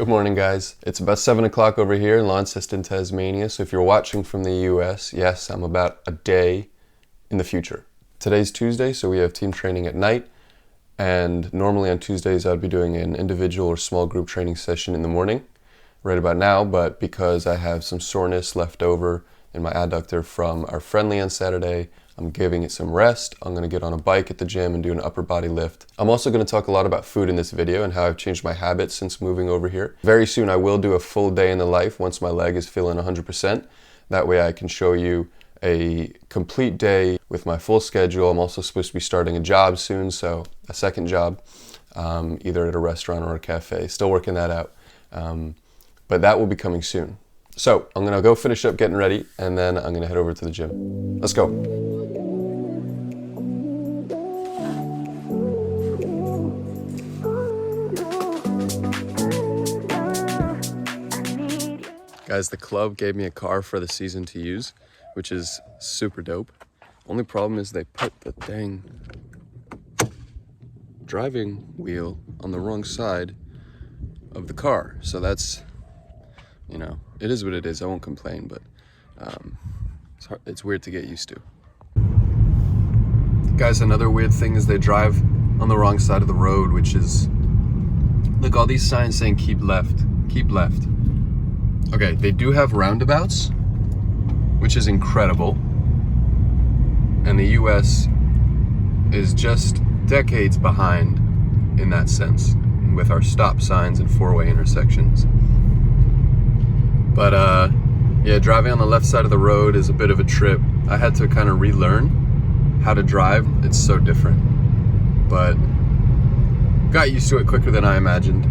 Good morning, guys. It's about 7 o'clock over here in Launceston, Tasmania. So if you're watching from the US, yes, I'm about a day in the future. Today's Tuesday, so we have team training at night. And normally on Tuesdays, I'd be doing an individual or small group training session in the morning, right about now. But because I have some soreness left over in my adductor from our friendly on Saturday, I'm giving it some rest. I'm gonna get on a bike at the gym and do an upper body lift. I'm also gonna talk a lot about food in this video and how I've changed my habits since moving over here. Very soon I will do a full day in the life once my leg is feeling 100%. That way I can show you a complete day with my full schedule. I'm also supposed to be starting a job soon, so a second job, either at a restaurant or a cafe. Still working that out, but that will be coming soon. So I'm gonna go finish up getting ready and then I'm gonna head over to the gym. Let's go. Guys, the club gave me a car for the season to use, which is super dope. Only problem is they put the dang driving wheel on the wrong side of the car. So that's, you know, it is what it is. I won't complain, but it's weird to get used to. Guys, another weird thing is they drive on the wrong side of the road, which is, look, all these signs saying keep left, keep left. Okay, they do have roundabouts, which is incredible. And the US is just decades behind in that sense with our stop signs and four-way intersections. But yeah, driving on the left side of the road is a bit of a trip. I had to kind of relearn how to drive. It's so different, but got used to it quicker than I imagined.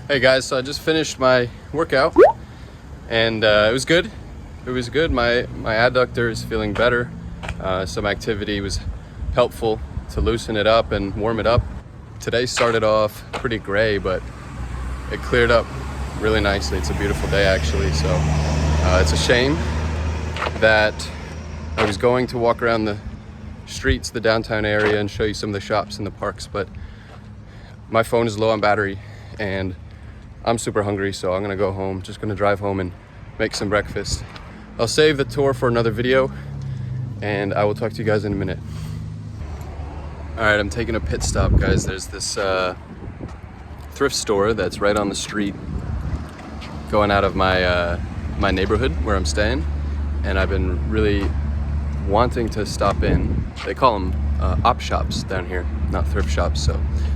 Hey guys, so I just finished my workout and it was good. It was good. My adductor is feeling better. Some activity was helpful to loosen it up and warm it up. Today started off pretty gray, but it cleared up really nicely. It's a beautiful day actually, so it's a shame that I was going to walk around the streets, the downtown area, and show you some of the shops and the parks, but my phone is low on battery and I'm super hungry, so I'm gonna go home. Just gonna drive home and make some breakfast. I'll save the tour for another video and I will talk to you guys in a minute. All right, I'm taking a pit stop, guys. There's this thrift store that's right on the street going out of my my neighborhood where I'm staying, and I've been really wanting to stop in. They call them op shops down here, not thrift shops.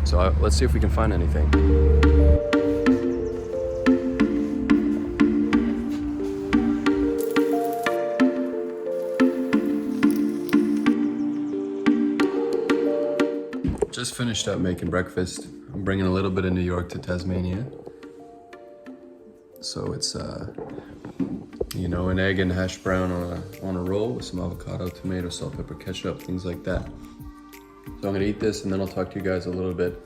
So let's see if we can find anything. Just finished up making breakfast. I'm bringing a little bit of New York to Tasmania. So it's you know, an egg and hash brown on a roll with some avocado, tomato, salt, pepper, ketchup, things like that. So I'm gonna eat this and then I'll talk to you guys a little bit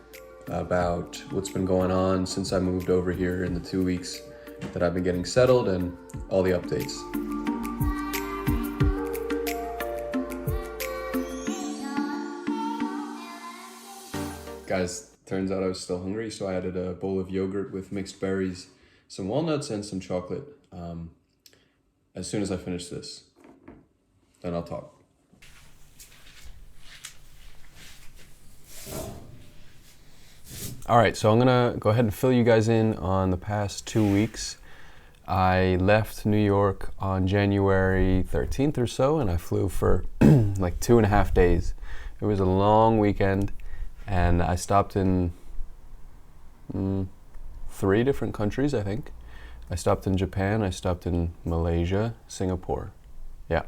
about what's been going on since I moved over here in the 2 weeks that I've been getting settled and all the updates. Guys, turns out I was still hungry, so I added a bowl of yogurt with mixed berries, some walnuts, and some chocolate. As soon as I finish this, then I'll talk. All right, so I'm gonna go ahead and fill you guys in on the past 2 weeks. I left New York on January 13th or so, and I flew for like 2.5 days. It was a long weekend, and I stopped in 3 different countries, I think. I stopped in Japan, I stopped in Malaysia, Singapore, yeah.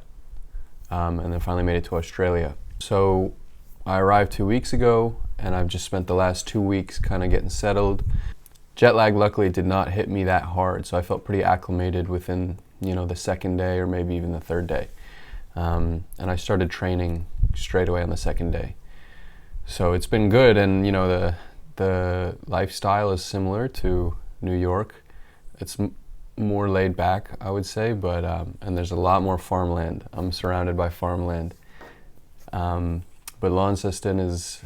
And then finally made it to Australia. So I arrived 2 weeks ago, and I've just spent the last 2 weeks kind of getting settled. Jet lag luckily did not hit me that hard, so I felt pretty acclimated within, you know, the second day or maybe even the third day. And I started training straight away on the second day. So it's been good, and you know, the lifestyle is similar to New York. It's more laid back, I would say, but and there's a lot more farmland. I'm surrounded by farmland. But Launceston is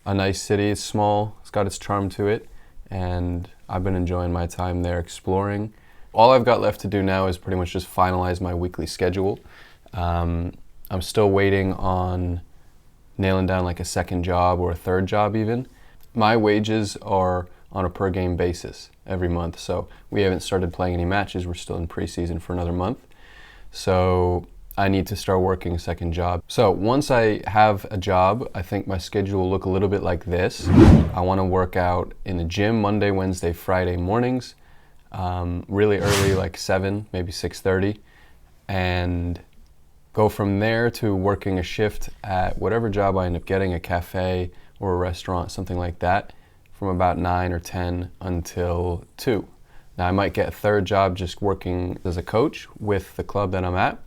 a nice city. It's small, it's got its charm to it, and I've been enjoying my time there exploring. All I've got left to do now is pretty much just finalize my weekly schedule. I'm still waiting on nailing down like a second job or a third job even. My wages are on a per game basis every month, so we haven't started playing any matches. We're still in preseason for another month. So I need to start working a second job. So once I have a job, I think my schedule will look a little bit like this. I want to work out in the gym Monday, Wednesday, Friday mornings, really early, like 7, maybe 6:30, and go from there to working a shift at whatever job I end up getting, a cafe or a restaurant, something like that, from about 9 or 10 until 2. Now I might get a third job just working as a coach with the club that I'm at,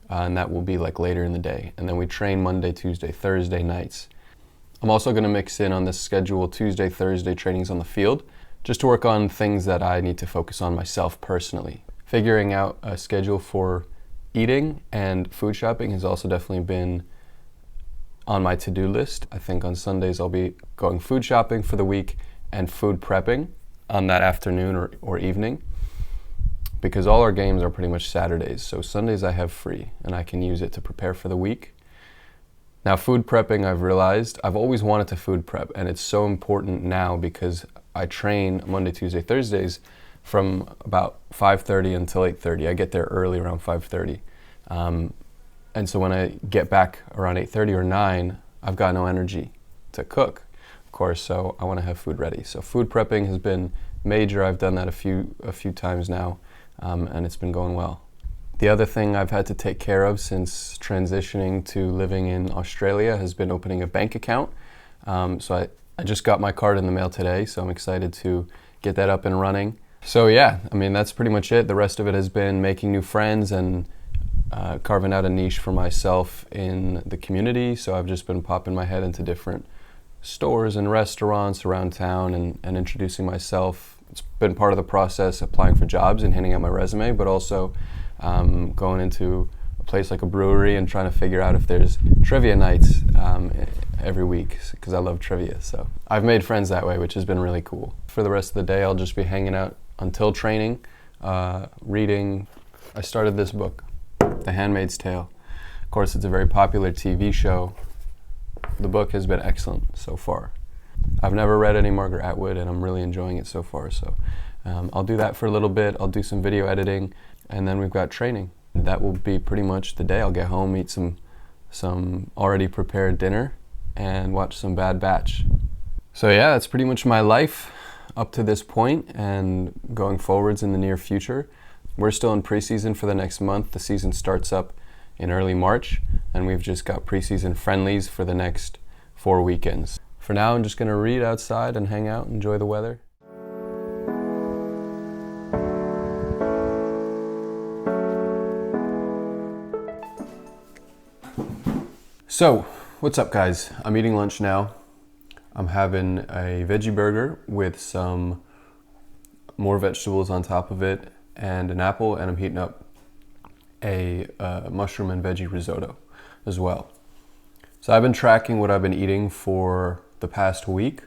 and that will be like later in the day. And then we train Monday, Tuesday, Thursday nights. I'm also going to mix in on this schedule Tuesday, Thursday trainings on the field, just to work on things that I need to focus on myself personally. Figuring out a schedule for eating and food shopping has also definitely been on my to-do list. I think on Sundays I'll be going food shopping for the week and food prepping on that afternoon or evening, because all our games are pretty much Saturdays. So Sundays I have free and I can use it to prepare for the week. Now food prepping, I've realized I've always wanted to food prep, and it's so important now because I train Monday, Tuesday, Thursdays from about 5:30 until 8:30. I get there early around 5:30. And so when I get back around 8:30 or 9, I've got no energy to cook, of course, so I want to have food ready. So food prepping has been major. I've done that a few times now, and it's been going well. The other thing I've had to take care of since transitioning to living in Australia has been opening a bank account. So I just got my card in the mail today, so I'm excited to get that up and running. So yeah, I mean, that's pretty much it. The rest of it has been making new friends and carving out a niche for myself in the community. So I've just been popping my head into different stores and restaurants around town and introducing myself. It's been part of the process, applying for jobs and handing out my resume, but also going into a place like a brewery and trying to figure out if there's trivia nights every week, because I love trivia. So I've made friends that way, which has been really cool. For the rest of the day, I'll just be hanging out until training, reading. I started this book, The Handmaid's Tale. Of course, it's a very popular TV show. The book has been excellent so far. I've never read any Margaret Atwood, and I'm really enjoying it so far. So I'll do that for a little bit. I'll do some video editing, and then we've got training. That will be pretty much the day. I'll get home, eat some some already prepared dinner, and watch some Bad Batch. So yeah, that's pretty much my life up to this point and going forwards in the near future. We're still in preseason for the next month. The season starts up in early March, and we've just got preseason friendlies for the next 4 weekends. For now, I'm just gonna read outside and hang out, enjoy the weather. So, what's up guys? I'm eating lunch now. I'm having a veggie burger with some more vegetables on top of it and an apple, and I'm heating up a mushroom and veggie risotto as well. So I've been tracking what I've been eating for the past week,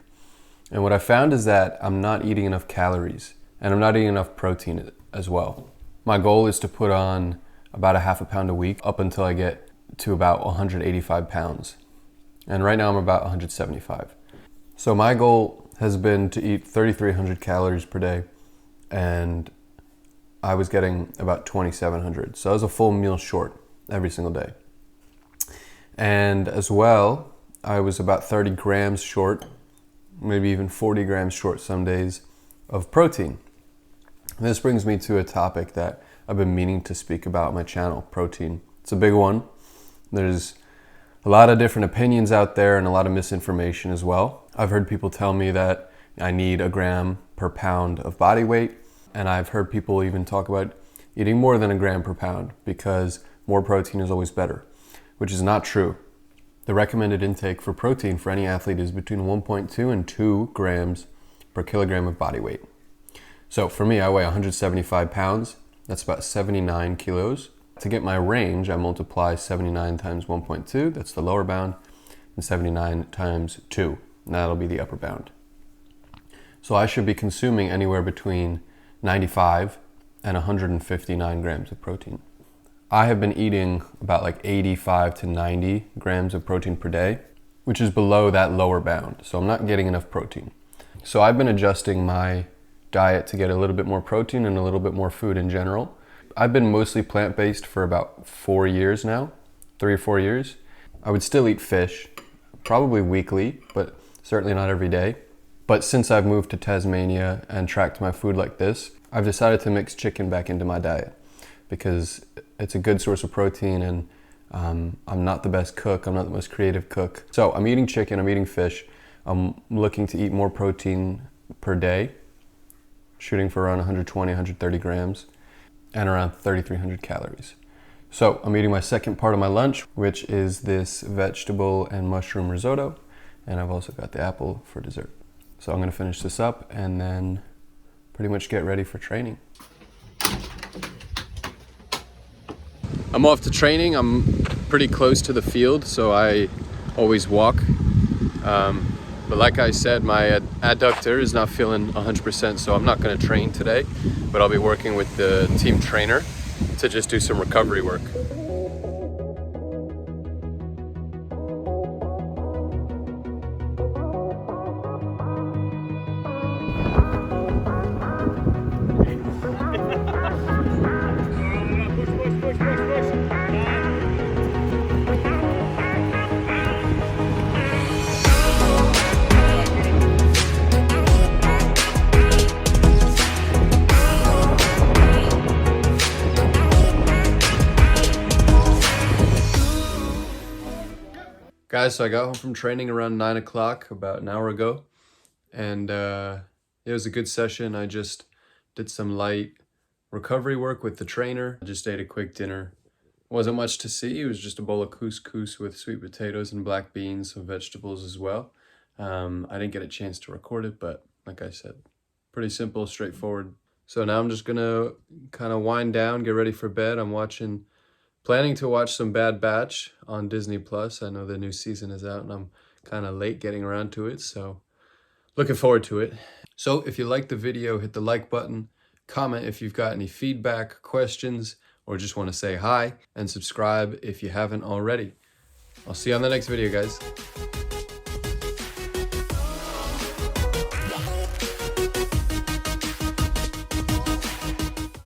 and what I found is that I'm not eating enough calories and I'm not eating enough protein as well. My goal is to put on about a half a pound a week up until I get to about 185 pounds. And right now I'm about 175. So my goal has been to eat 3,300 calories per day, and I was getting about 2,700. So I was a full meal short every single day. And as well, I was about 30 grams short, maybe even 40 grams short some days, of protein. And this brings me to a topic that I've been meaning to speak about on my channel, protein. It's a big one. There's a lot of different opinions out there and a lot of misinformation as well. I've heard people tell me that I need a gram per pound of body weight, and I've heard people even talk about eating more than a gram per pound because more protein is always better, which is not true. The recommended intake for protein for any athlete is between 1.2 and 2 grams per kilogram of body weight. So for me, I weigh 175 pounds. That's about 79 kilos. To get my range, I multiply 79 times 1.2, that's the lower bound, and 79 times 2, and that'll be the upper bound. So I should be consuming anywhere between 95 and 159 grams of protein. I have been eating about like 85 to 90 grams of protein per day, which is below that lower bound, so I'm not getting enough protein. So I've been adjusting my diet to get a little bit more protein and a little bit more food in general. I've been mostly plant-based for about 4 years now, 3 or 4 years. I would still eat fish, probably weekly, but certainly not every day. But since I've moved to Tasmania and tracked my food like this, I've decided to mix chicken back into my diet because it's a good source of protein, and I'm not the best cook, I'm not the most creative cook. So I'm eating chicken, I'm eating fish. I'm looking to eat more protein per day, shooting for around 120, 130 grams. And around 3,300 calories. So I'm eating my second part of my lunch, which is this vegetable and mushroom risotto. And I've also got the apple for dessert. So I'm gonna finish this up and then pretty much get ready for training. I'm off to training. I'm pretty close to the field, so I always walk. But like I said, my adductor is not feeling 100%, so I'm not gonna train today, but I'll be working with the team trainer to just do some recovery work. Guys, so I got home from training around 9 o'clock, about an hour ago, and it was a good session. I just did some light recovery work with the trainer. I just ate a quick dinner. Wasn't much to see. It was just a bowl of couscous with sweet potatoes and black beans, some vegetables as well. I didn't get a chance to record it, but like I said, pretty simple, straightforward. So now I'm just gonna kind of wind down, get ready for bed. Planning to watch some Bad Batch on Disney Plus. I know the new season is out and I'm kind of late getting around to it, so looking forward to it. So if you liked the video, hit the like button, comment if you've got any feedback, questions, or just want to say hi, and subscribe if you haven't already. I'll see you on the next video, guys.